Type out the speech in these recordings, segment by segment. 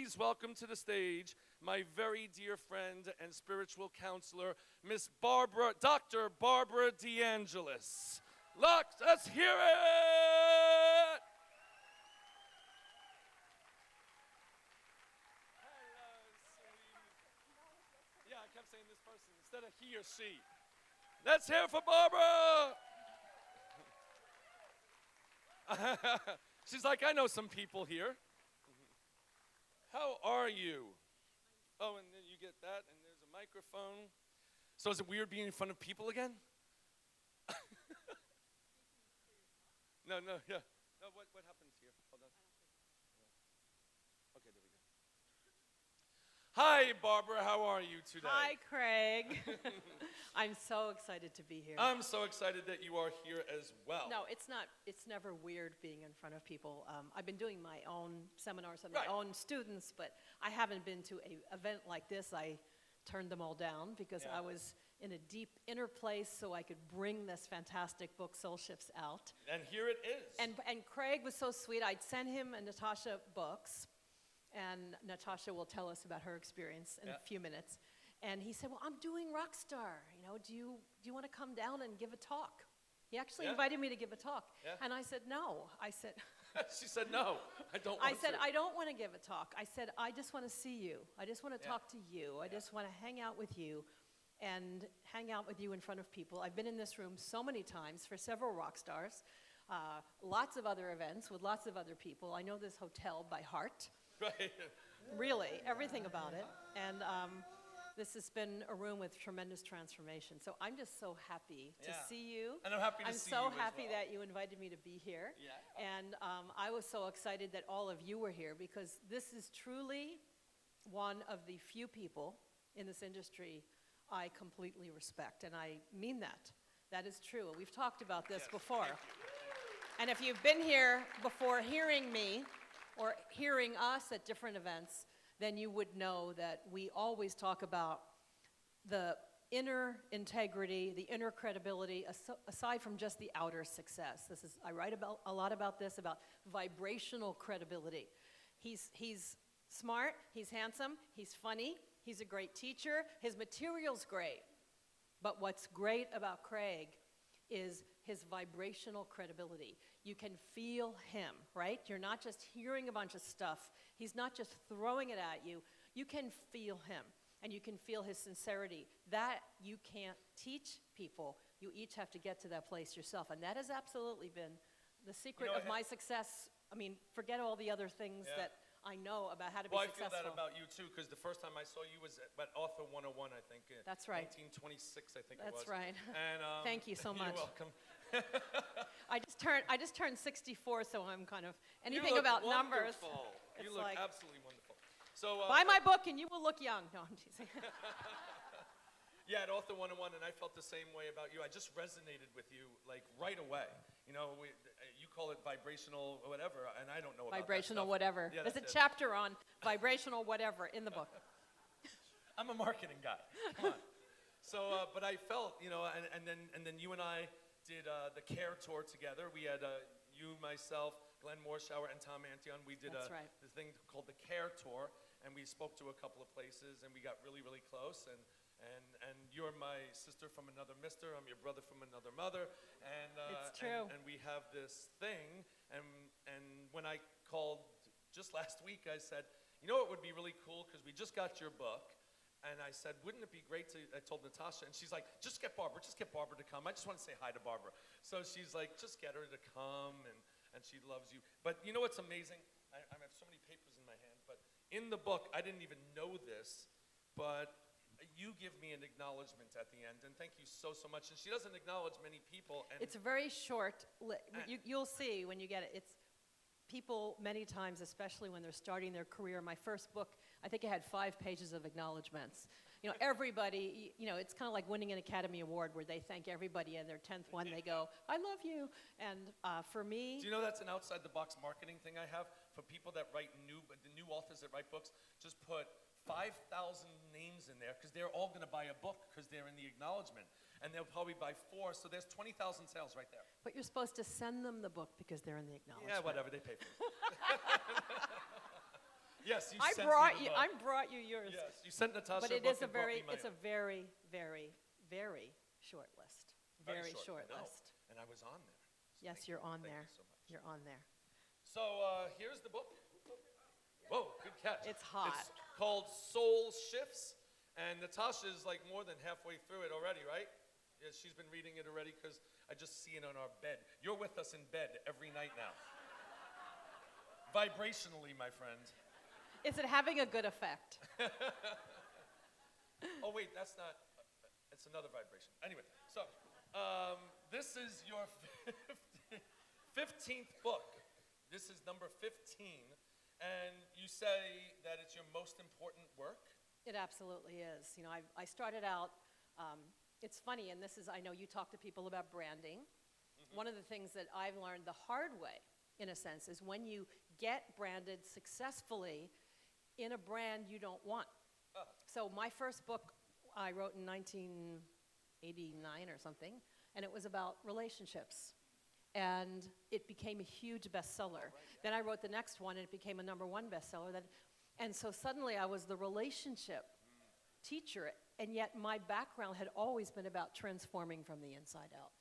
please welcome to the stage my very dear friend and spiritual counselor, Dr. Barbara DeAngelis. Let's hear it! Hello, sweetie. Yeah, I kept saying this person instead of he or she. Let's hear it for Barbara! She's like, I know some people here. How are you? Oh, and then you get that, and there's a microphone. So is it weird being in front of people again? No, yeah. No, what happens here? Hold on. Okay, there we go. Hi, Barbara. How are you today? Hi, Craig. I'm so excited to be here. I'm so excited that you are here as well. No, it's not. It's never weird being in front of people. I've been doing my own seminars and my own students, but I haven't been to an event like this. I turned them all down because I was in a deep inner place so I could bring this fantastic book, Soul Shifts, out. And here it is. And Craig was so sweet. I'd sent him and Natasha books, and Natasha will tell us about her experience in a few minutes. And he said, well, I'm doing RockStar. You know, do you want to come down and give a talk? He actually invited me to give a talk. Yeah. And I said, no. I said... She said, no, I don't want to. I said, I don't want to give a talk. I said, I just want to see you. I just want to talk to you. I just want to hang out with you and hang out with you in front of people. I've been in this room so many times for several rock stars, lots of other events with lots of other people. I know this hotel by heart. Right. Really, everything about it. And this has been a room with tremendous transformation. So I'm just so happy to see you. And I'm happy to see you I'm so happy that you invited me to be here. Yeah. And I was so excited that all of you were here because this is truly one of the few people in this industry I completely respect. And I mean that. That is true. We've talked about this before. And if you've been here before hearing me or hearing us at different events, then you would know that we always talk about the inner integrity, the inner credibility, aside from just the outer success. I write a lot about this, about vibrational credibility. He's smart, he's handsome, he's funny, he's a great teacher, his material's great. But what's great about Craig is his vibrational credibility. You can feel him, right? You're not just hearing a bunch of stuff. He's not just throwing it at you. You can feel him, and you can feel his sincerity. That you can't teach people. You each have to get to that place yourself, and that has absolutely been the secret of my success. I mean, forget all the other things that I know about how to be successful. Well, I feel that about you, too, because the first time I saw you was at Author 101, I think. That's right. 1926, I think it was. That's right. And, thank you so much. You're welcome. I just turned 64, so I'm kind of anything about numbers. You look absolutely wonderful. So buy my book and you will look young. No, I'm teasing. Yeah, at Author 101, and I felt the same way about you. I just resonated with you like right away. You know, you call it vibrational whatever, and I don't know about vibrational that stuff. whatever. Yeah, there's a chapter on vibrational whatever in the book. I'm a marketing guy. Come on. So, but I felt, you know, and then you and I did the Care Tour together. We had you, myself, Glenn Morshower, and Tom Antion. We did this thing called the Care Tour, and we spoke to a couple of places, and we got really, really close. And you're my sister from another mister. I'm your brother from another mother. And it's true. And we have this thing. And when I called just last week, I said, you know, it would be really cool because we just got your book. And I said, wouldn't it be great to, I told Natasha, and she's like, just get Barbara to come. I just want to say hi to Barbara. So she's like, just get her to come, and she loves you. But you know what's amazing? I have so many papers in my hand, but in the book, I didn't even know this, but you give me an acknowledgement at the end, and thank you so much. And she doesn't acknowledge many people. And it's a very short, you'll see when you get it. It's people many times, especially when they're starting their career. My first book, I think it had 5 pages of acknowledgments. You know, everybody, you know, it's kind of like winning an Academy Award where they thank everybody, and their 10th one, they go, I love you. And for me... Do you know that's an outside-the-box marketing thing I have? For people that write the new authors that write books, just put 5,000 names in there, because they're all going to buy a book because they're in the acknowledgement. And they'll probably buy 4, so there's 20,000 sales right there. But you're supposed to send them the book because they're in the acknowledgement. Yeah, whatever, they pay for it. Yes, you I sent brought me you. the I book. brought you yours. Yes, you sent Natasha But a it book is a and brought very, me my it's a own. very, very, very short list. Very short I know. list. And I was on there. So Yes, thank you're you. on Thank there. you so much. You're on there. So here's the book. Whoa, good catch. It's hot. It's called Soul Shifts, and Natasha's like more than halfway through it already, right? Yeah, she's been reading it already because I just see it on our bed. You're with us in bed every night now. Vibrationally, my friend. Is it having a good effect? Oh wait, that's not, it's another vibration. Anyway, so this is your 15th book. This is number 15, and you say that it's your most important work? It absolutely is. You know, I started out, it's funny, and this is, I know you talk to people about branding. One of the things that I've learned the hard way, in a sense, is when you get branded successfully in a brand you don't want. So my first book I wrote in 1989 or something, and it was about relationships. And it became a huge bestseller. Then I wrote the next one, and it became a #1 bestseller. And so suddenly I was the relationship teacher, and yet my background had always been about transforming from the inside out.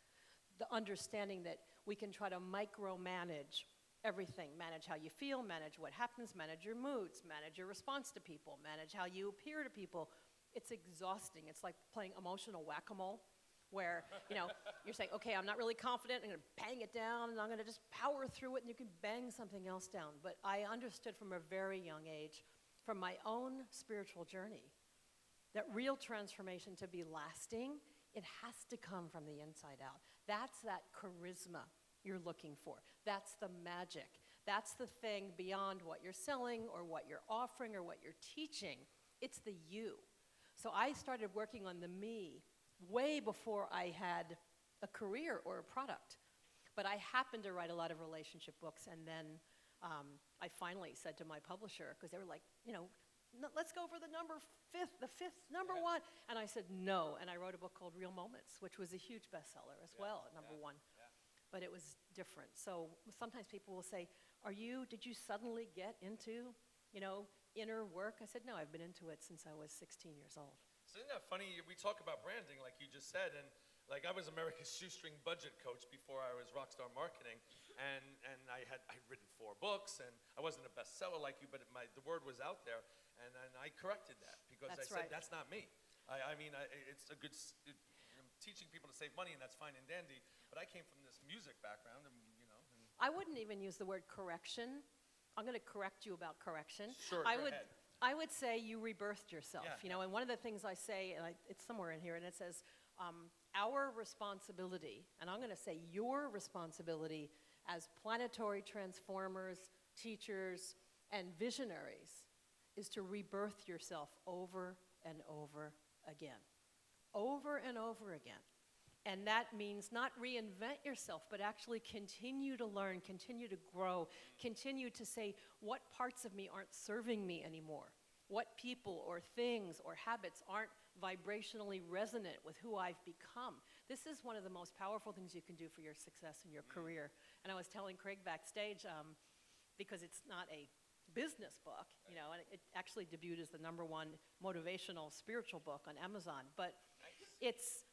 The understanding that we can try to micromanage everything, manage how you feel, manage what happens, manage your moods, manage your response to people, manage how you appear to people. It's exhausting. It's like playing emotional whack-a-mole, where, you know, you're saying, okay, I'm not really confident, I'm gonna bang it down, and I'm gonna just power through it, and you can bang something else down. But I understood from a very young age, from my own spiritual journey, that real transformation, to be lasting, it has to come from the inside out. That's that charisma you're looking for. That's the magic. That's the thing beyond what you're selling or what you're offering or what you're teaching. It's the you. So I started working on the me way before I had a career or a product. But I happened to write a lot of relationship books, and then I finally said to my publisher, because they were like, you know, let's go for the fifth number one. And I said no, and I wrote a book called Real Moments, which was a huge bestseller as well at #1. But it was different. So sometimes people will say, did you suddenly get into, you know, inner work? I said, no, I've been into it since I was 16 years old. So isn't that funny? We talk about branding, like you just said, and like I was America's shoestring budget coach before I was RockStar Marketing, and I'd written 4 books, and I wasn't a bestseller like you, but the word was out there, and I corrected that because I said, that's not me. I mean, it's a good, I'm teaching people to save money, and that's fine and dandy, but I came from this music background, and you know. I wouldn't even use the word correction. I'm going to correct you about correction. Sure, go ahead. I would say you rebirthed yourself, Yeah, you know, and one of the things I say, and it's somewhere in here, and it says, our responsibility, and I'm going to say your responsibility as planetary transformers, teachers, and visionaries is to rebirth yourself over and over again. Over and over again. And that means not reinvent yourself, but actually continue to learn, continue to grow, continue to say, what parts of me aren't serving me anymore? What people or things or habits aren't vibrationally resonant with who I've become? This is one of the most powerful things you can do for your success in your career. And I was telling Craig backstage, because it's not a business book, you know, and it actually debuted as the #1 motivational spiritual book on Amazon, but it's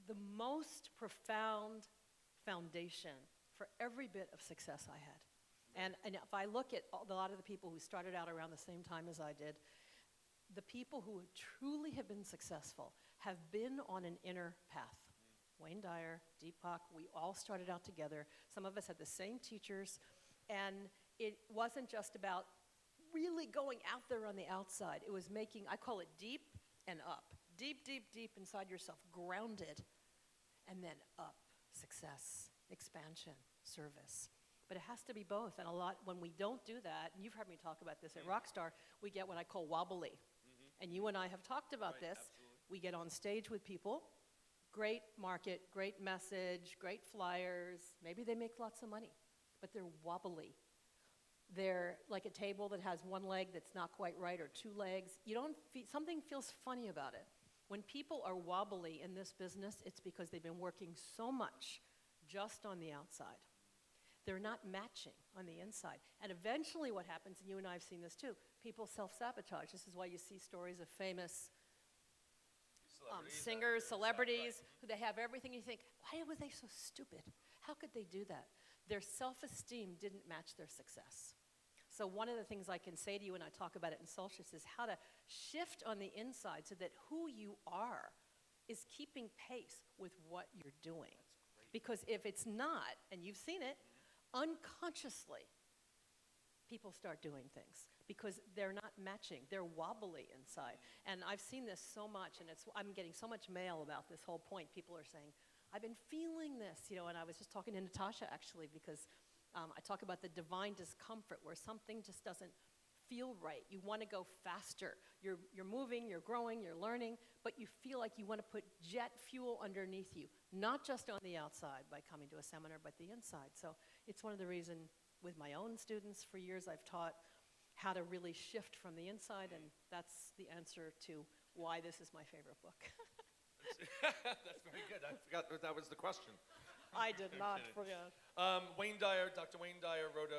the most profound foundation for every bit of success I had. And if I look at a lot of the people who started out around the same time as I did, the people who truly have been successful have been on an inner path. Wayne Dyer, Deepak, we all started out together. Some of us had the same teachers, and it wasn't just about really going out there on the outside. It was making, I call it deep and up. Deep, deep, deep inside yourself, grounded, and then up, success, expansion, service. But it has to be both, and when we don't do that, and you've heard me talk about this at RockStar, we get what I call wobbly. And you and I have talked about this. Absolutely. We get on stage with people, great market, great message, great flyers, maybe they make lots of money, but they're wobbly. They're like a table that has one leg that's not quite right, or 2 legs. Something feels funny about it. When people are wobbly in this business, it's because they've been working so much just on the outside. they're not matching on the inside. And eventually what happens, and you and I have seen this too, people self-sabotage. This is why you see stories of famous singers, celebrities, who they have everything. You think, why were they so stupid? How could they do that? Their self-esteem didn't match their success. So one of the things I can say to you, and I talk about it in Solstice, is how to shift on the inside so that who you are is keeping pace with what you're doing. Because if it's not, and you've seen it, unconsciously, people start doing things because they're not matching. They're wobbly inside. And I've seen this so much, and I'm getting so much mail about this whole point. People are saying, I've been feeling this, and I was just talking to Natasha, actually, because I talk about the divine discomfort where something just doesn't feel right. You want to go faster. You're moving, you're growing, you're learning, but you feel like you want to put jet fuel underneath you, not just on the outside by coming to a seminar, but the inside. So it's one of the reasons with my own students for years I've taught how to really shift from the inside, and that's the answer to why this is my favorite book. That's very good. I forgot that was the question. I did not forget. Dr. Wayne Dyer wrote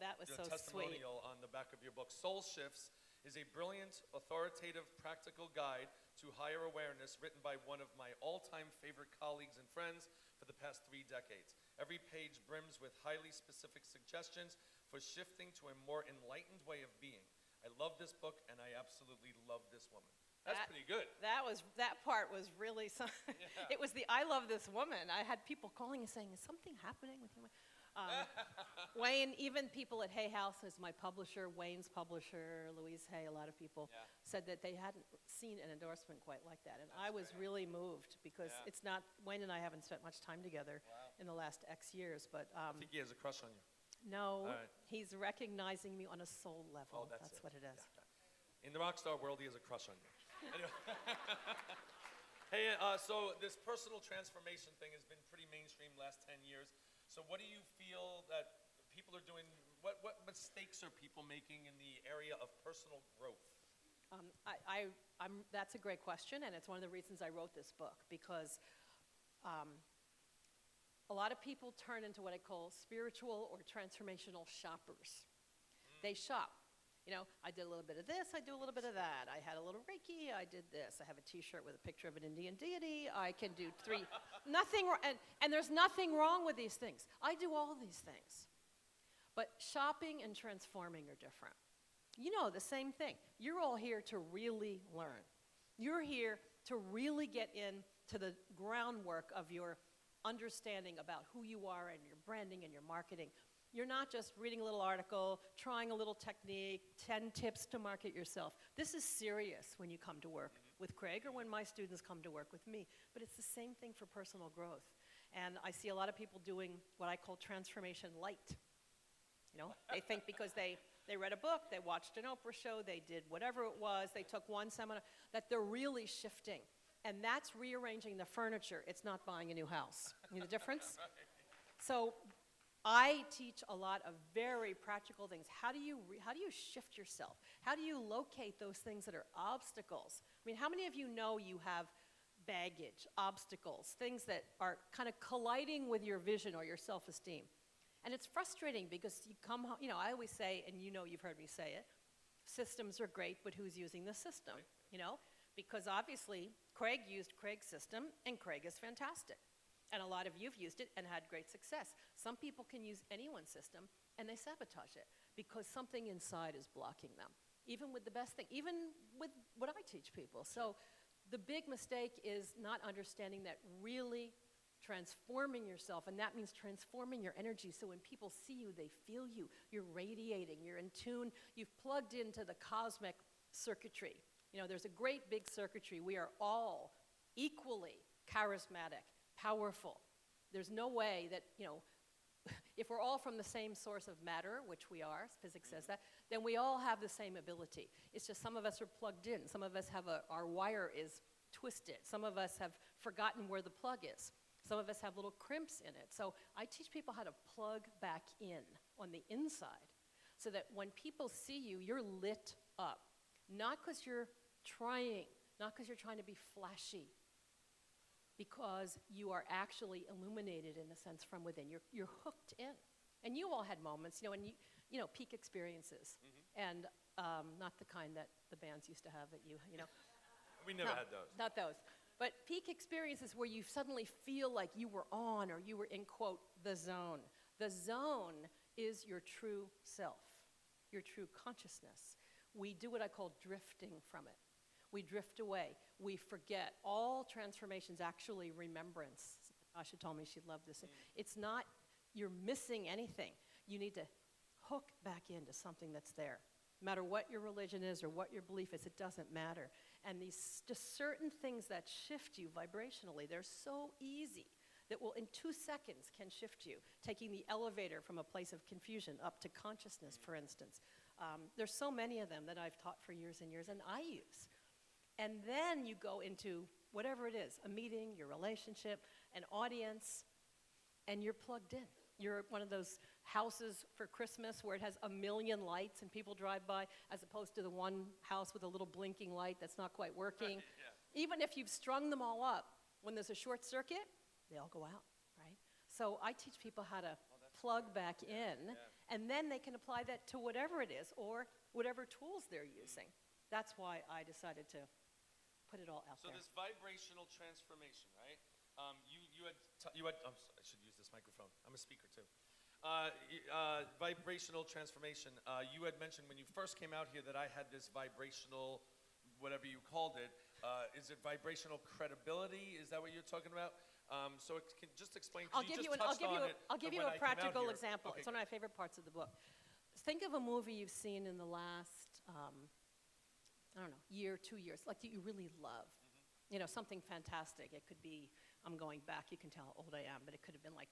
that was so testimonial on the back of your book. Soul Shifts is a brilliant, authoritative, practical guide to higher awareness written by one of my all-time favorite colleagues and friends for the past 3 decades. Every page brims with highly specific suggestions for shifting to a more enlightened way of being. I love this book, and I absolutely love this woman. That's pretty good. That part was really something. Yeah. It was the I love this woman. I had people calling and saying, is something happening with you? Wayne, even people at Hay House, as my publisher, Wayne's publisher, Louise Hay, a lot of people said that they hadn't seen an endorsement quite like that. And I was really moved because it's not, Wayne and I haven't spent much time together in the last X years, but I think he has a crush on you. No, he's recognizing me on a soul level. Oh, that's what it is. Yeah. In the RockStar world, he has a crush on you. Anyway. Hey, so this personal transformation thing has been pretty mainstream last 10 years. So what do you feel that people are doing, what mistakes are people making in the area of personal growth? That's a great question, and it's one of the reasons I wrote this book, because a lot of people turn into what I call spiritual or transformational shoppers. They shop. I did a little bit of this, I do a little bit of that. I had a little Reiki, I did this. I have a t-shirt with a picture of an Indian deity. I can do 3, and there's nothing wrong with these things. I do all these things. But shopping and transforming are different. The same thing. You're all here to really learn. You're here to really get into the groundwork of your understanding about who you are and your branding and your marketing. You're not just reading a little article, trying a little technique, 10 tips to market yourself. This is serious when you come to work with Craig or when my students come to work with me. But it's the same thing for personal growth. And I see a lot of people doing what I call transformation light. They think because they read a book, they watched an Oprah show, they did whatever it was, they took one seminar, that they're really shifting. And that's rearranging the furniture. It's not buying a new house. You know the difference? So I teach a lot of very practical things. How do you shift yourself? How do you locate those things that are obstacles? I mean, how many of you know you have baggage, obstacles, things that are kind of colliding with your vision or your self-esteem? And it's frustrating because you come home, I always say, and you've heard me say it, systems are great, but who's using the system? Because obviously Craig used Craig's system, and Craig is fantastic. And a lot of you've used it and had great success. Some people can use anyone's system, and they sabotage it because something inside is blocking them, even with the best thing, even with what I teach people. So the big mistake is not understanding that really transforming yourself, and that means transforming your energy so when people see you, they feel you. You're radiating, you're in tune, you've plugged into the cosmic circuitry. There's a great big circuitry. We are all equally charismatic, powerful. There's no way that, if we're all from the same source of matter, which we are, physics says that, then we all have the same ability. It's just some of us are plugged in. Some of us have our wire is twisted. Some of us have forgotten where the plug is. Some of us have little crimps in it. So I teach people how to plug back in on the inside so that when people see you, you're lit up. Not because you're trying, not because you're trying to be flashy, because you are actually illuminated in a sense from within. You're hooked in. And you all had moments, and peak experiences. And not the kind that the bands used to have at you. We never No, had those. not those. But peak experiences where you suddenly feel like you were on or you were in, quote, the zone. The zone is your true self, your true consciousness. We do what I call drifting from it. We drift away. We forget. All transformations actually remembrance. Asha told me she'd love this. It's not you're missing anything. You need to hook back into something that's there. No matter what your religion is or what your belief is, it doesn't matter. And these just certain things that shift you vibrationally, they're so easy that will in 2 seconds can shift you. Taking the elevator from a place of confusion up to consciousness, for instance. There's so many of them that I've taught for years and years, and I use. And then you go into whatever it is, a meeting, your relationship, an audience, and you're plugged in. You're at one of those houses for Christmas where it has a million lights and people drive by, as opposed to the one house with a little blinking light that's not quite working. Yeah. Even if you've strung them all up, when there's a short circuit, they all go out, right? So I teach people how to plug back in, and then they can apply that to whatever it is or whatever tools they're using. That's why I decided to put it all out there. So this vibrational transformation, right? I should use this microphone. I'm a speaker too. Vibrational transformation. You had mentioned when you first came out here that I had this vibrational, whatever you called it. Is it vibrational credibility? Is that what you're talking about? So just explain. I'll give you a practical example. Okay. It's one of my favorite parts of the book. Think of a movie you've seen in the last, year, 2 years, like that you really love. Something fantastic. It could be, I'm going back, you can tell how old I am, but it could have been like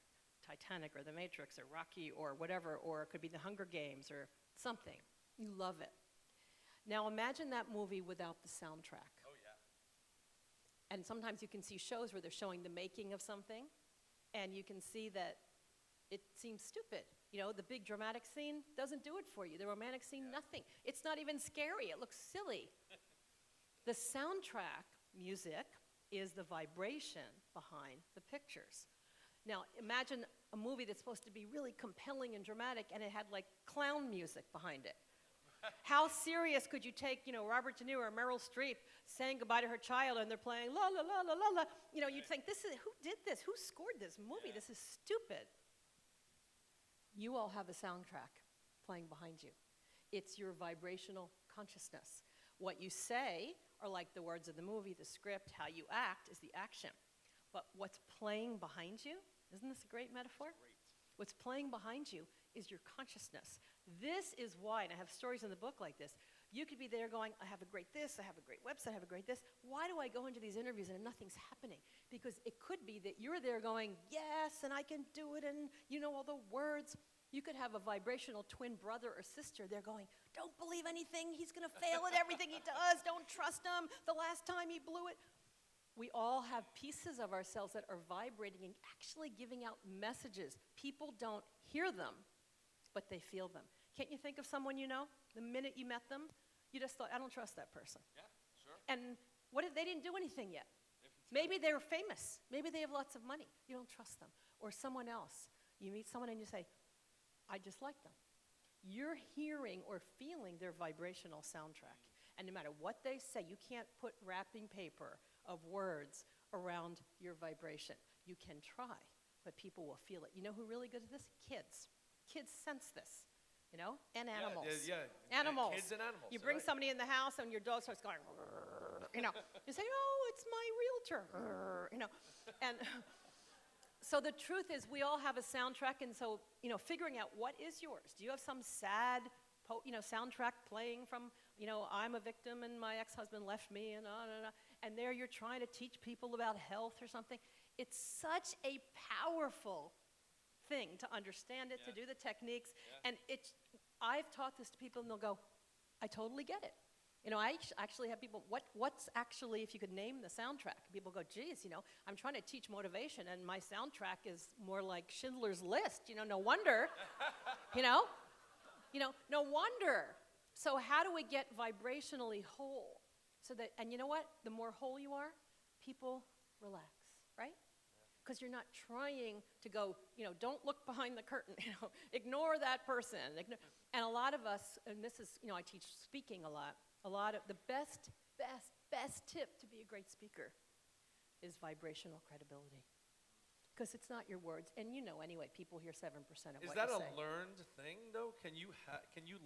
Titanic or The Matrix or Rocky or whatever, or it could be The Hunger Games or something. You love it. Now imagine that movie without the soundtrack. Oh, yeah. And sometimes you can see shows where they're showing the making of something, and you can see that it seems stupid. The big dramatic scene doesn't do it for you. The romantic scene, nothing. It's not even scary. It looks silly. The soundtrack music is the vibration behind the pictures. Now, imagine a movie that's supposed to be really compelling and dramatic, and it had like clown music behind it. How serious could you take, Robert De Niro or Meryl Streep saying goodbye to her child, and they're playing la la la la la la. You'd think, who did this? Who scored this movie? This is stupid. You all have a soundtrack playing behind you. It's your vibrational consciousness. What you say are like the words of the movie, the script. How you act is the action. But what's playing behind you, isn't this a great metaphor? Great. What's playing behind you is your consciousness. This is why, and I have stories in the book like this, you could be there going, I have a great this, I have a great website, I have a great this. Why do I go into these interviews and nothing's happening? Because it could be that you're there going, yes, and I can do it, and you know all the words. You could have a vibrational twin brother or sister. They're going, don't believe anything. He's going to fail at everything he does. Don't trust him. The last time he blew it. We all have pieces of ourselves that are vibrating and actually giving out messages. People don't hear them, but they feel them. Can't you think of someone you know? The minute you met them, you just thought, I don't trust that person. Yeah, sure. And what if they didn't do anything yet? Maybe they're famous. Maybe they have lots of money. You don't trust them. Or someone else. You meet someone and you say, I just like them. You're hearing or feeling their vibrational soundtrack. And no matter what they say, you can't put wrapping paper of words around your vibration. You can try, but people will feel it. You know who's really good at this? Kids. Kids sense this, and animals. Yeah. Animals. Kids and animals. You bring right. somebody in the house and your dog starts going, You say, oh, it's my realtor, And so the truth is we all have a soundtrack, and so, figuring out what is yours. Do you have some sad, soundtrack playing from, I'm a victim and my ex-husband left me and there you're trying to teach people about health or something. It's such a powerful thing to understand it, to do the techniques, and I've taught this to people and they'll go, I totally get it. I actually have people, what's actually, if you could name the soundtrack? People go, geez, I'm trying to teach motivation, and my soundtrack is more like Schindler's List. No wonder, no wonder. So how do we get vibrationally whole? So that, and you know what? The more whole you are, people relax, right? because you're not trying to go, don't look behind the curtain, ignore that person. And a lot of us, and this is, I teach speaking a lot of the best tip to be a great speaker is vibrational credibility. Because it's not your words, and anyway, people hear 7% of what you say. Is that a learned thing, though? Can you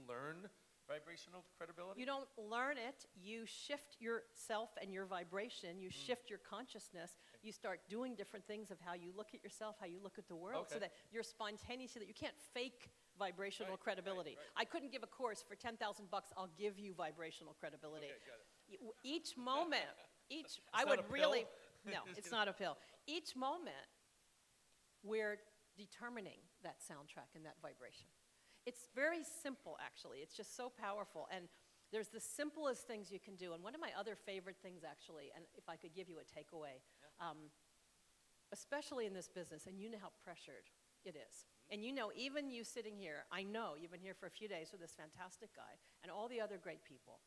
learn vibrational credibility? You don't learn it. You shift yourself and your vibration. You shift your consciousness. You start doing different things of how you look at yourself, how you look at the world, so that you're spontaneous, so that you can't fake vibrational credibility. I couldn't give a course for $10,000. I'll give you vibrational credibility. Okay, got it. Each moment, I would really, no, it's not a pill. Each moment, we're determining that soundtrack and that vibration. It's very simple, actually. It's just so powerful. And there's the simplest things you can do. And one of my other favorite things, actually, and if I could give you a takeaway, especially in this business, and you know how pressured it is. And even you sitting here, I know you've been here for a few days with this fantastic guy and all the other great people.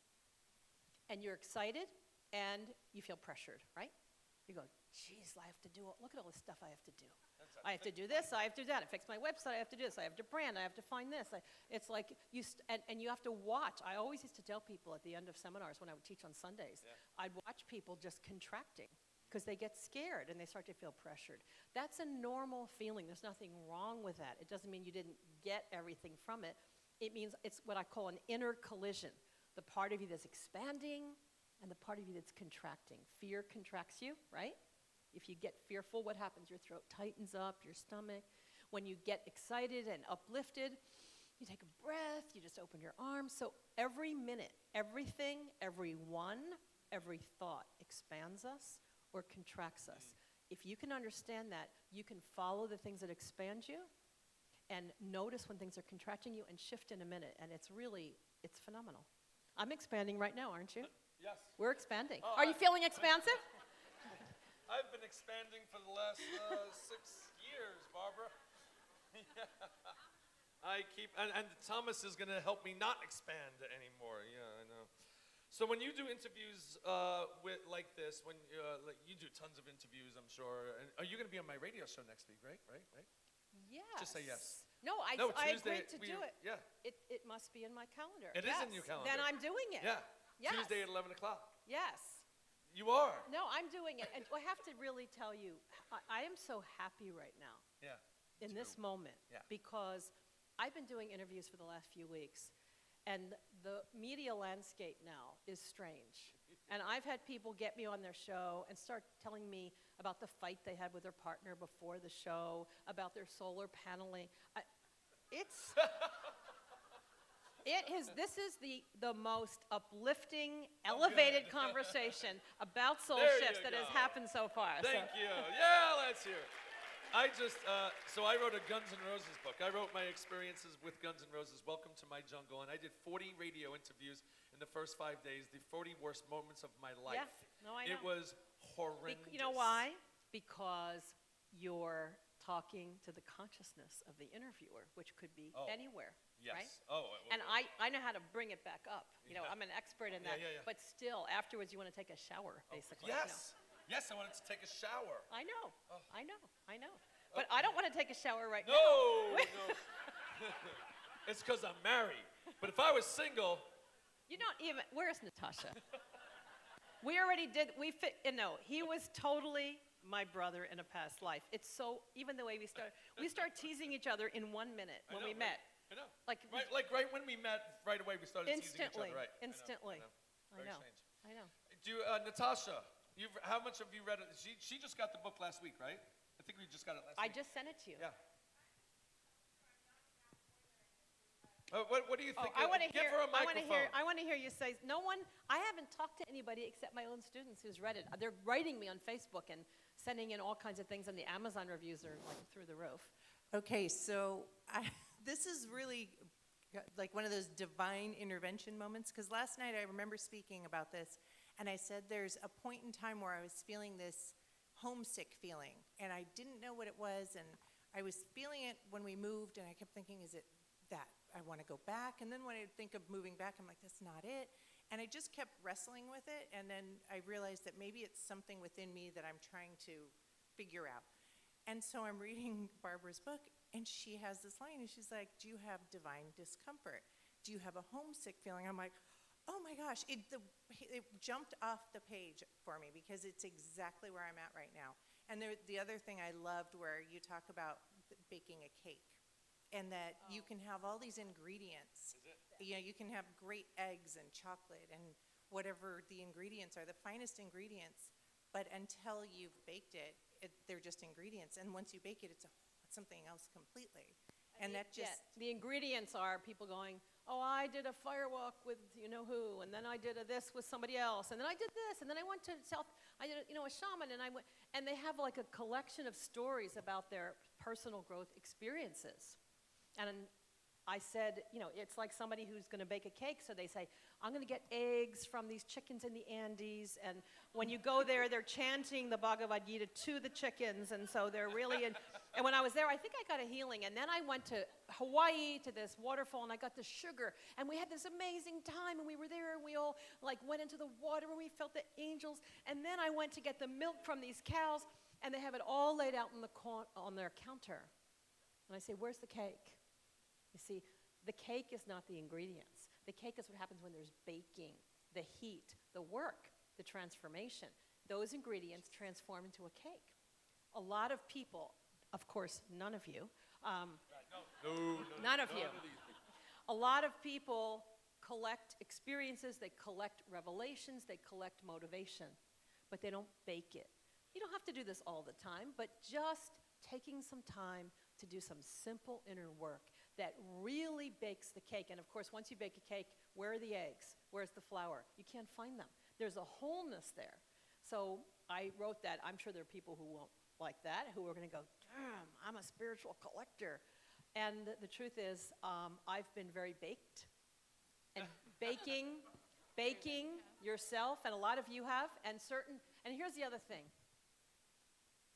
And you're excited and you feel pressured, right? You go, geez, I have to do it. Look at all the stuff I have to do. I have to do this, I have to do that. I fix my website, I have to do this. I have to brand, I have to find this. It's like and you have to watch. I always used to tell people at the end of seminars when I would teach on Sundays, I'd watch people just contracting because they get scared and they start to feel pressured. That's a normal feeling. There's nothing wrong with that. It doesn't mean you didn't get everything from it. It means it's what I call an inner collision. The part of you that's expanding and the part of you that's contracting. Fear contracts you, right? If you get fearful, what happens? Your throat tightens up, your stomach. When you get excited and uplifted, you take a breath, you just open your arms. So every minute, everything, everyone, every thought expands us or contracts us. If you can understand that, you can follow the things that expand you and notice when things are contracting you and shift in a minute. And it's phenomenal. I'm expanding right now, aren't you? Yes. We're expanding. Are you feeling expansive? I've been expanding for the last 6 years, Barbara. And Thomas is going to help me not expand anymore. Yeah, I know. So when you do interviews like this, when like you do tons of interviews, I'm sure. And are you going to be on my radio show next week? Right? Yes. Just say yes. No, I Tuesday, agreed to do it. Yeah. It must be in my calendar. It is in your calendar. Then I'm doing it. Yeah. Yes. Tuesday at 11 o'clock. Yes. You are. No, I'm doing it. And I have to really tell you, I am so happy right now. Yeah. In this moment. Yeah. Because I've been doing interviews for the last few weeks, and the media landscape now is strange. And I've had people get me on their show and start telling me about the fight they had with their partner before the show, about their solar paneling. This is the most uplifting, elevated conversation about soul shifts that has happened so far. Thank you. Yeah, let's hear it. So I wrote a Guns N' Roses book. I wrote my experiences with Guns N' Roses, Welcome to My Jungle, and I did 40 radio interviews in the first 5 days, the 40 worst moments of my life. Yeah, no, I know. It was horrendous. You know why? Because you're talking to the consciousness of the interviewer, which could be anywhere. Yes. Right? And I know how to bring it back up. I'm an expert in that. Yeah. But still, afterwards, you want to take a shower, basically. Yes. Yes, I wanted to take a shower. I know. But I don't want to take a shower right now. No. It's because I'm married. But if I was single. You're not even, where's Natasha? We already did, he was totally my brother in a past life. It's so, even the way we start teasing each other in 1 minute when we met. I know. Like right when we met, right away we started teasing each other. Right. Instantly. Very strange. I know. Natasha, how much have you read it? She just got the book last week, right? I think we just got it last week. I just sent it to you. Yeah. What do you think? I want to Give her a microphone. I want to hear you say, I haven't talked to anybody except my own students who's read it. They're writing me on Facebook and sending in all kinds of things, and the Amazon reviews are like through the roof. Okay, so this is really like one of those divine intervention moments, because last night I remember speaking about this, and I said there's a point in time where I was feeling this homesick feeling, and I didn't know what it was, and I was feeling it when we moved, and I kept thinking, is it that I want to go back? And then when I think of moving back, I'm like, that's not it. And I just kept wrestling with it, and then I realized that maybe it's something within me that I'm trying to figure out. And so I'm reading Barbara's book, and she has this line, and she's like, do you have divine discomfort? Do you have a homesick feeling? I'm like, oh my gosh, it jumped off the page for me because it's exactly where I'm at right now. And the other thing I loved where you talk about baking a cake, and that you can have all these ingredients. You know, you can have great eggs and chocolate and whatever the ingredients are, the finest ingredients, but until you've baked it, they're just ingredients. And once you bake it, it's something else completely. And that just... the ingredients are people going, oh, I did a firewalk with you-know-who, and then I did this with somebody else, and then I did this, and then I went to I did a shaman, and they have like a collection of stories about their personal growth experiences. And I said, it's like somebody who's going to bake a cake, so they say, I'm going to get eggs from these chickens in the Andes, and when you go there, they're chanting the Bhagavad Gita to the chickens, and so they're really, and when I was there, I think I got a healing, and then I went to Hawaii to this waterfall, and I got the sugar, and we had this amazing time, and we were there, and we all went into the water, and we felt the angels, and then I went to get the milk from these cows, and they have it all laid out on their counter, and I say, where's the cake? You see, the cake is not the ingredients. The cake is what happens when there's baking, the heat, the work, the transformation. Those ingredients transform into a cake. A lot of people, of course, none of you, none of you. A lot of people collect experiences, they collect revelations, they collect motivation, but they don't bake it. You don't have to do this all the time, but just taking some time to do some simple inner work that really bakes the cake. And of course, once you bake a cake, where are the eggs? Where's the flour? You can't find them. There's a wholeness there. So I wrote that. I'm sure there are people who won't like that, who are going to go, damn, I'm a spiritual collector. And the truth is, I've been very baked. And baking yourself, and a lot of you have, and here's the other thing.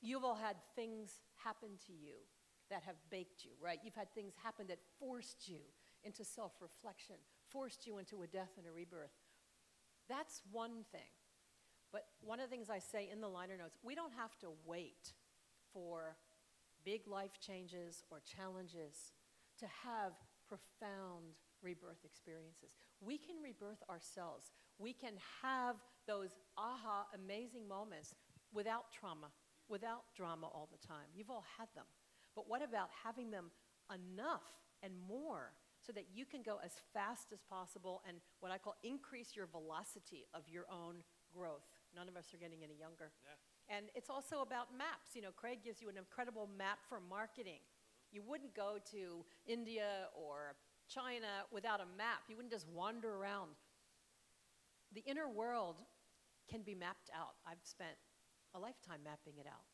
You've all had things happen to you that have baked you, right? You've had things happen that forced you into self-reflection, forced you into a death and a rebirth. That's one thing. But one of the things I say in the liner notes, we don't have to wait for big life changes or challenges to have profound rebirth experiences. We can rebirth ourselves. We can have those aha, amazing moments without trauma, without drama all the time. You've all had them. But what about having them enough and more so that you can go as fast as possible and what I call increase your velocity of your own growth? None of us are getting any younger. Yeah. And it's also about maps. Craig gives you an incredible map for marketing. You wouldn't go to India or China without a map. You wouldn't just wander around. The inner world can be mapped out. I've spent a lifetime mapping it out.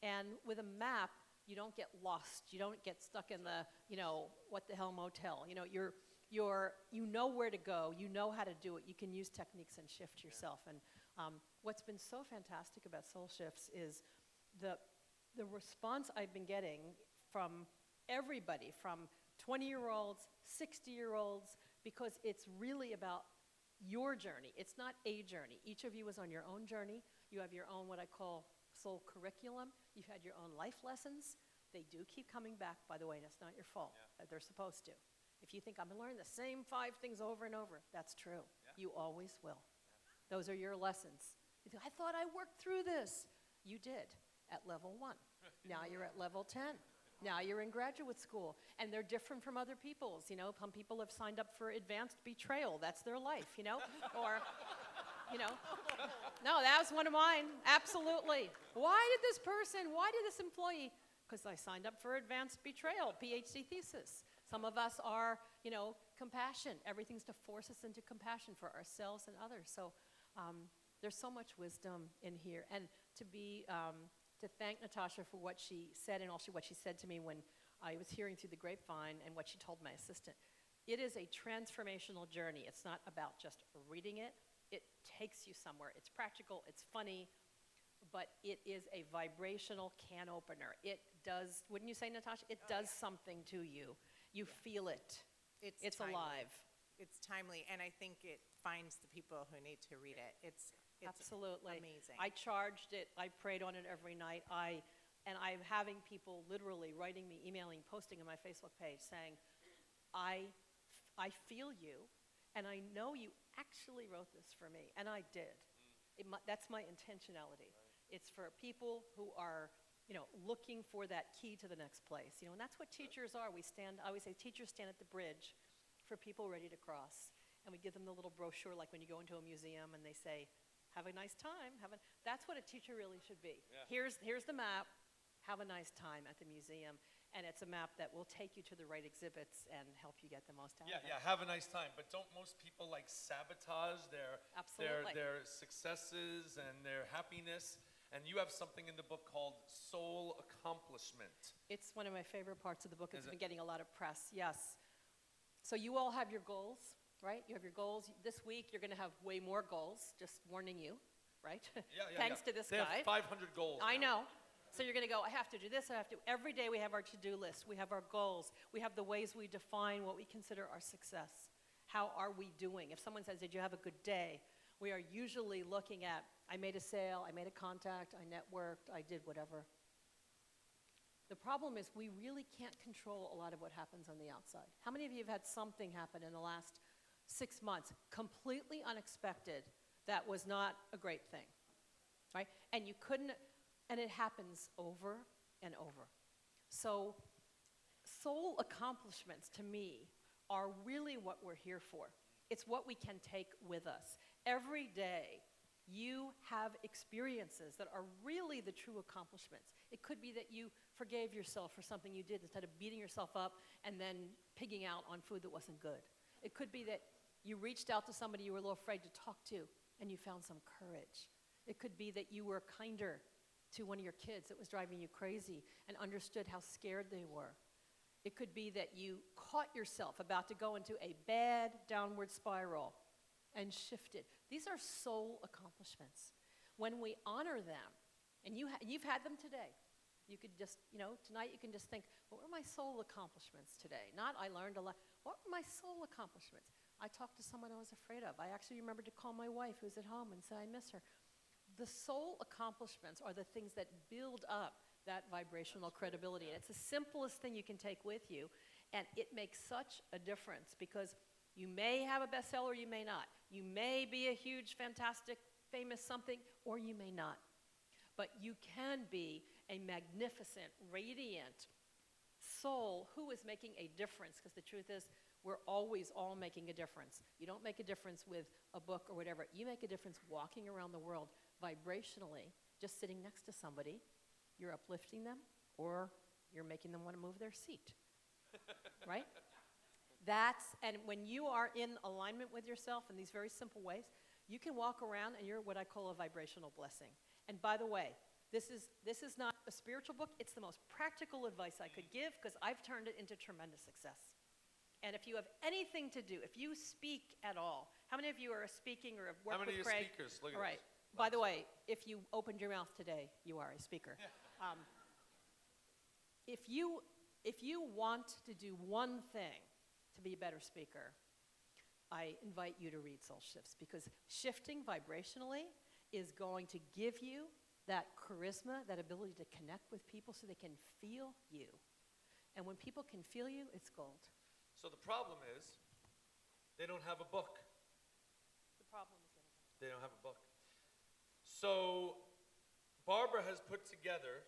And with a map, you don't get lost. You don't get stuck in the, what the hell motel. You know where to go. You know how to do it. You can use techniques and shift yourself. And what's been so fantastic about Soul Shifts is the response I've been getting from everybody, from 20-year-olds, 60-year-olds, because it's really about your journey. It's not a journey. Each of you is on your own journey. You have your own what I call soul curriculum. You've had your own life lessons. They do keep coming back, by the way, and it's not your fault. Yeah. They're supposed to. If you think I'm going to learn the same 5 things over and over, that's true. Yeah. You always will. Yeah. Those are your lessons. You think, I thought I worked through this. You did at level 1. Now you're at level 10. Now you're in graduate school, and they're different from other people's. Some people have signed up for advanced betrayal. That's their life, or... No, that was one of mine, absolutely. Why did this employee? Because I signed up for advanced betrayal, PhD thesis. Some of us are, compassion. Everything's to force us into compassion for ourselves and others. So there's so much wisdom in here. And to thank Natasha for what she said and also what she said to me when I was hearing through the grapevine and what she told my assistant. It is a transformational journey. It's not about just reading it. It takes you somewhere. It's practical, it's funny, but it is a vibrational can opener. It does, wouldn't you say, Natasha? It does something to you. You feel it. It's alive. It's timely, and I think it finds the people who need to read it. It's absolutely amazing. I charged it. I prayed on it every night. And I'm having people literally writing me, emailing, posting on my Facebook page saying, I feel you, and I know you actually wrote this for me, and I did. That's my intentionality. It's for people who are, looking for that key to the next place. And that's what teachers are. I always say teachers stand at the bridge for people ready to cross. And we give them the little brochure like when you go into a museum and they say, have a nice time. That's what a teacher really should be. Yeah. Here's the map. Have a nice time at the museum. And it's a map that will take you to the right exhibits and help you get the most out of it. Yeah, have a nice time. But don't most people sabotage their successes and their happiness? And you have something in the book called Soul Accomplishment. It's one of my favorite parts of the book. It's been getting a lot of press, yes. So you all have your goals, right? You have your goals. This week, you're going to have way more goals, just warning you, right? Thanks to this guy. They have 500 goals. I know. So you're going to go, I have to do this, I have to. Every day we have our to-do list. We have our goals. We have the ways we define what we consider our success. How are we doing? If someone says, did you have a good day? We are usually looking at, I made a sale, I made a contact, I networked, I did whatever. The problem is we really can't control a lot of what happens on the outside. How many of you have had something happen in the last 6 months, completely unexpected, that was not a great thing, right? And you couldn't, and it happens over and over. So soul accomplishments, to me, are really what we're here for. It's what we can take with us. Every day, you have experiences that are really the true accomplishments. It could be that you forgave yourself for something you did instead of beating yourself up and then pigging out on food that wasn't good. It could be that you reached out to somebody you were a little afraid to talk to and you found some courage. It could be that you were kinder to one of your kids that was driving you crazy and understood how scared they were. It could be that you caught yourself about to go into a bad downward spiral and shifted. These are soul accomplishments. When we honor them, and you've had them today, you could just, tonight you can just think, what were my soul accomplishments today? Not I learned a lot. What were my soul accomplishments? I talked to someone I was afraid of. I actually remembered to call my wife who's at home and say I miss her. The soul accomplishments are the things that build up that vibrational credibility. And it's the simplest thing you can take with you, and it makes such a difference because you may have a bestseller, you may not. You may be a huge, fantastic, famous something, or you may not. But you can be a magnificent, radiant soul who is making a difference, because the truth is, we're always all making a difference. You don't make a difference with a book or whatever. You make a difference walking around the world vibrationally, just sitting next to somebody. You're uplifting them, or you're making them want to move their seat, right? And when you are in alignment with yourself in these very simple ways, you can walk around and you're what I call a vibrational blessing. And by the way, this is not a spiritual book. It's the most practical advice I could give because I've turned it into tremendous success. And if you have anything to do, if you speak at all, how many of you are speaking or have worked with Craig? How many are speakers? Look at all right. By the way, if you opened your mouth today, you are a speaker. Yeah. If you want to do one thing to be a better speaker, I invite you to read Soul Shifts, because shifting vibrationally is going to give you that charisma, that ability to connect with people so they can feel you. And when people can feel you, it's gold. So the problem is, they don't have a book. The problem is they don't have a book. So Barbara has put together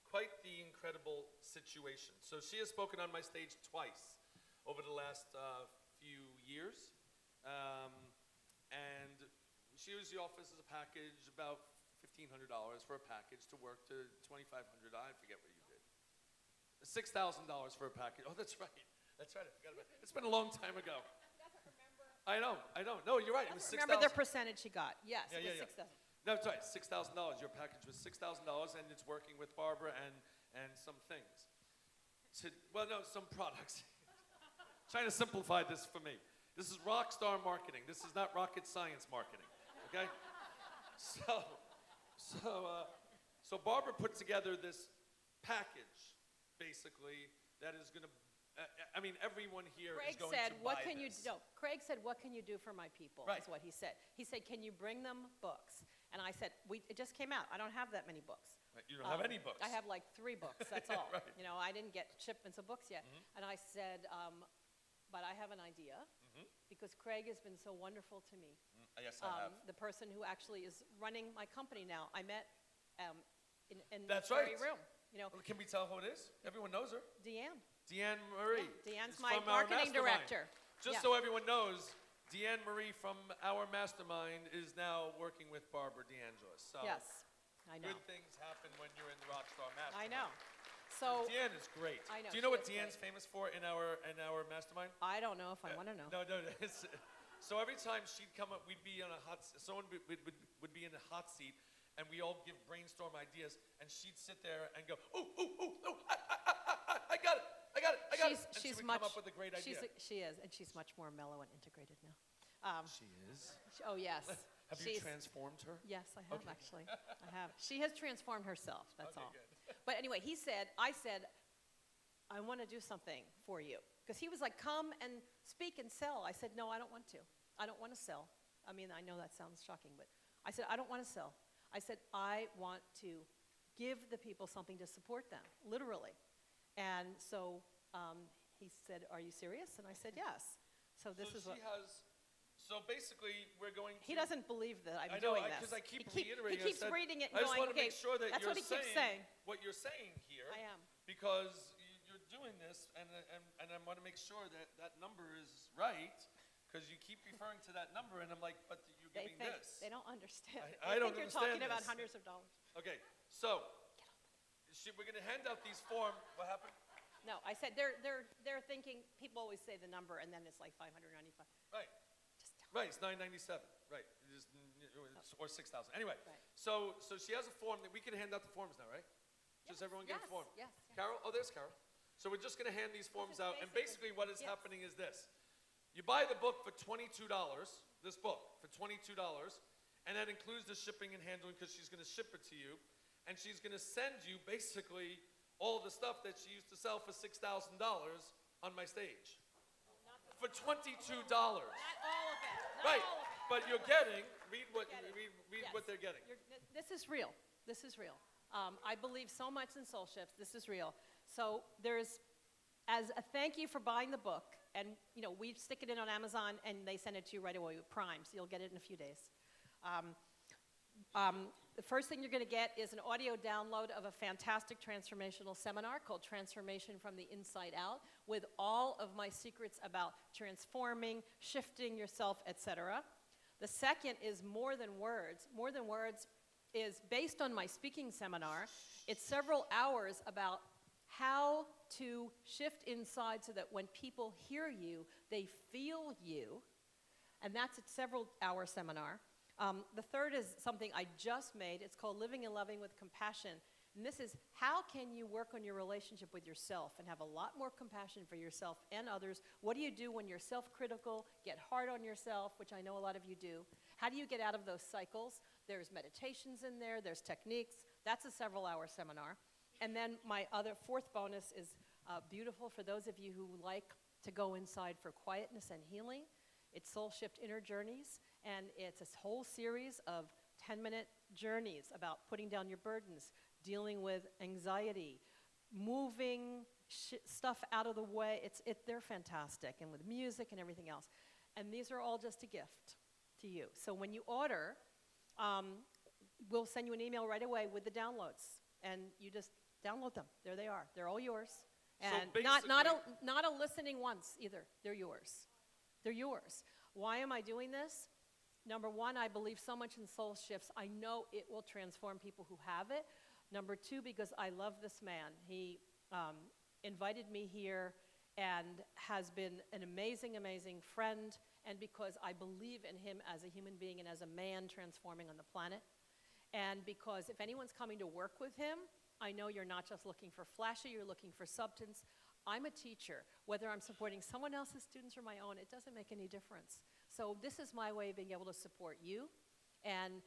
quite the incredible situation. So she has spoken on my stage twice over the last few years. And she usually offers as a package about $1,500 for a package to work to $2,500. I forget what you did. $6,000 for a package. Oh, that's right. That's right. I forgot about it. It's been a long time ago. I know. No, you're right. It was $6,000. Remember the percentage she got. Yes, it was $6,000. That's right, $6,000. Your package was $6,000, and it's working with Barbara and some things. Some products. Trying to simplify this for me. This is RockStar marketing. This is not rocket science marketing, okay? So Barbara put together this package, basically, that is going to, everyone here is going to buy this. Craig said, what can you do for my people, right. Is what he said. He said, can you bring them books? And I said, it just came out. I don't have that many books. Right, you don't have any books. I have like 3 books, that's all. Right. You know, I didn't get shipments of books yet. And I said, but I have an idea, because Craig has been so wonderful to me. Yes, I have. The person who actually is running my company now, I met in That's this very right. room. You know, Well, can we tell who it is? Everyone knows her. Deanne. Deanne Marie. Deanne's is my from our marketing mastermind. director. Just Yeah. so everyone knows, Deanne Marie from our mastermind is now working with Barbara DeAngelis. So Yes, I know. good things happen when you're in the RockStar mastermind. I know. So Deanne is great. I know, Do you know she what is Deanne's famous for in our mastermind? I don't know if I want to know. No. So every time she'd come up, we'd be on a someone would be in a hot seat, and we all give brainstorm ideas, and she'd sit there and go, oh, I got it. And she would come up with a great idea. She is, and she's much more mellow and integrated now. She is? Oh, yes. Have you transformed her? Yes, I have Okay. actually. I have. She has transformed herself, that's Okay, all. good. But anyway, I said, I want to do something for you. Because he was like, come and speak and sell. I said, no, I don't want to. I don't want to sell. I mean, I know that sounds shocking, but I said, I don't want to sell. I said, I want to give the people something to support them, literally. And so he said, are you serious? And I said, yes. So this is what... So basically, we're going to... He doesn't believe that I'm I know, doing this. because I keep He reiterating. keeps I said, reading it I and just going, want to okay, make sure that that's you're what he keeps saying. what you're saying here. I am. Because you're doing this, and I want to make sure that that number is right, because you keep referring to that number, and I'm like, but you're They giving think, this. they don't understand. I don't They think you're understand talking about this. hundreds of dollars. Okay, so we're going to hand out these forms. What happened? No, I said, they're thinking, people always say the number, and then it's like 595. Right. Just tell Right, it's 997. Right, or 6,000. Anyway, Right. so she has a form that we can hand out the forms now, right? Does everyone get a Yes, form? yes. Carol? Oh, there's Carol. So we're just going to hand these forms is out, and basically what is yes. happening is this. You buy the book for $22, this book, for $22, and that includes the shipping and handling because she's going to ship it to you, and she's going to send you basically all the stuff that she used to sell for $6,000 on my stage. For $22. Not all of it. Not Right, all of it. but you're getting, read what Yes. what they're getting. This is real. This is real. I believe so much in soul shifts. This is real. So there's, as a thank you for buying the book, and you know, we stick it in on Amazon, and they send it to you right away with Prime, so you'll get it in a few days. The first thing you're going to get is an audio download of a fantastic transformational seminar called Transformation from the Inside Out, with all of my secrets about transforming, shifting yourself, etc. The second is More Than Words. More Than Words is based on my speaking seminar. It's several hours about how to shift inside so that when people hear you, they feel you. And that's a several-hour seminar. The third is something I just made. It's called Living and Loving with Compassion. And this is how can you work on your relationship with yourself and have a lot more compassion for yourself and others? What do you do when you're self-critical, get hard on yourself, which I know a lot of you do? How do you get out of those cycles? There's meditations in there. There's techniques. That's a several-hour seminar. And then my fourth bonus is beautiful for those of you who like to go inside for quietness and healing. It's Soul Shift Inner Journeys, and it's a whole series of 10-minute journeys about putting down your burdens, dealing with anxiety, moving stuff out of the way. They're fantastic, and with music and everything else. And these are all just a gift to you. So when you order, we'll send you an email right away with the downloads, and you just download them. There they are. They're all yours. And not a listening once either. They're yours. They're yours. Why am I doing this? Number one, I believe so much in soul shifts. I know it will transform people who have it. Number two, because I love this man. He invited me here and has been an amazing, amazing friend, and because I believe in him as a human being and as a man transforming on the planet. And because if anyone's coming to work with him, I know you're not just looking for flashy, you're looking for substance. I'm a teacher. Whether I'm supporting someone else's students or my own, it doesn't make any difference. So this is my way of being able to support you. And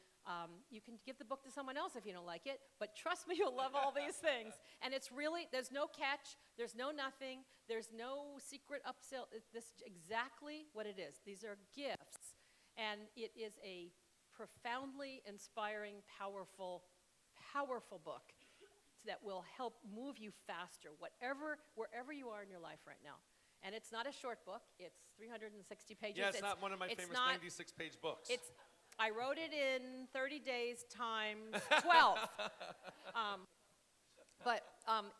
you can give the book to someone else if you don't like it, but trust me, you'll love all these things. And it's really, there's no catch, there's no nothing, there's no secret upsell. This is exactly what it is. These are gifts. And it is a profoundly inspiring, powerful, powerful book. that will help move you faster, wherever you are in your life right now. And it's not a short book. It's 360 pages. Yeah, it's not one of my famous 96-page books. I wrote it in 30 days times 12. But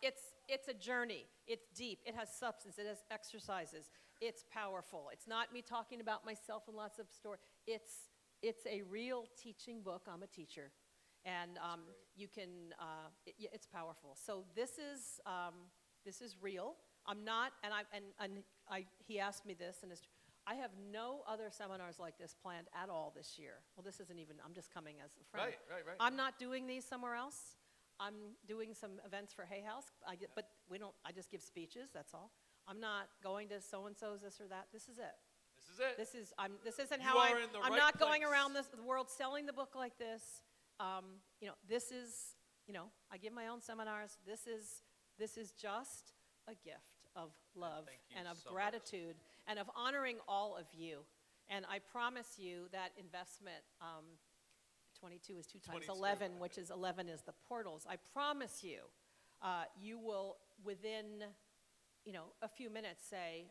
it's a journey. It's deep. It has substance. It has exercises. It's powerful. It's not me talking about myself and lots of stories. It's a real teaching book. I'm a teacher. And you can, it's powerful. So this is real. I'm not, he asked me this, and I have no other seminars like this planned at all this year. Well, this isn't even, I'm just coming as a friend. Right. I'm not doing these somewhere else. I'm doing some events for Hay House, but I just give speeches, that's all. I'm not going to so-and-so's, this or that. This is it. This is it. This isn't You how are in the I'm right not going place. around the world selling the book like this. This is, I give my own seminars. This is just a gift of love Thank you and of so gratitude and of honoring all of you. And I promise you that investment, 22 is 2 times 22. 11, which is 11 is the portals. I promise you, you will within, a few minutes say,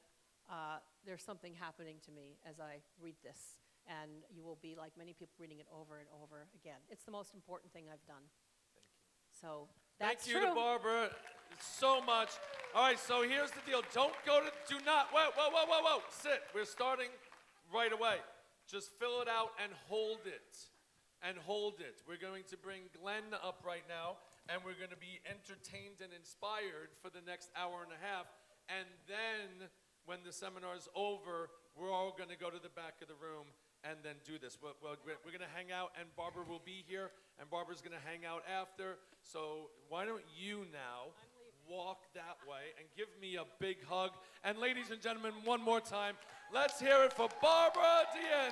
there's something happening to me as I read this. And you will be like many people reading it over and over again. It's the most important thing I've done. Thank you. So that's Thank you true. to Barbara so much. All right, so here's the deal. Do not, whoa. Sit. We're starting right away. Just fill it out and hold it. We're going to bring Glenn up right now, and we're going to be entertained and inspired for the next hour and a half. And then when the seminar's over, we're all going to go to the back of the room and then do this. We're going to hang out, and Barbara will be here, and Barbara's going to hang out after. So why don't you now walk that way and give me a big hug. And ladies and gentlemen, one more time, let's hear it for Barbara Dien.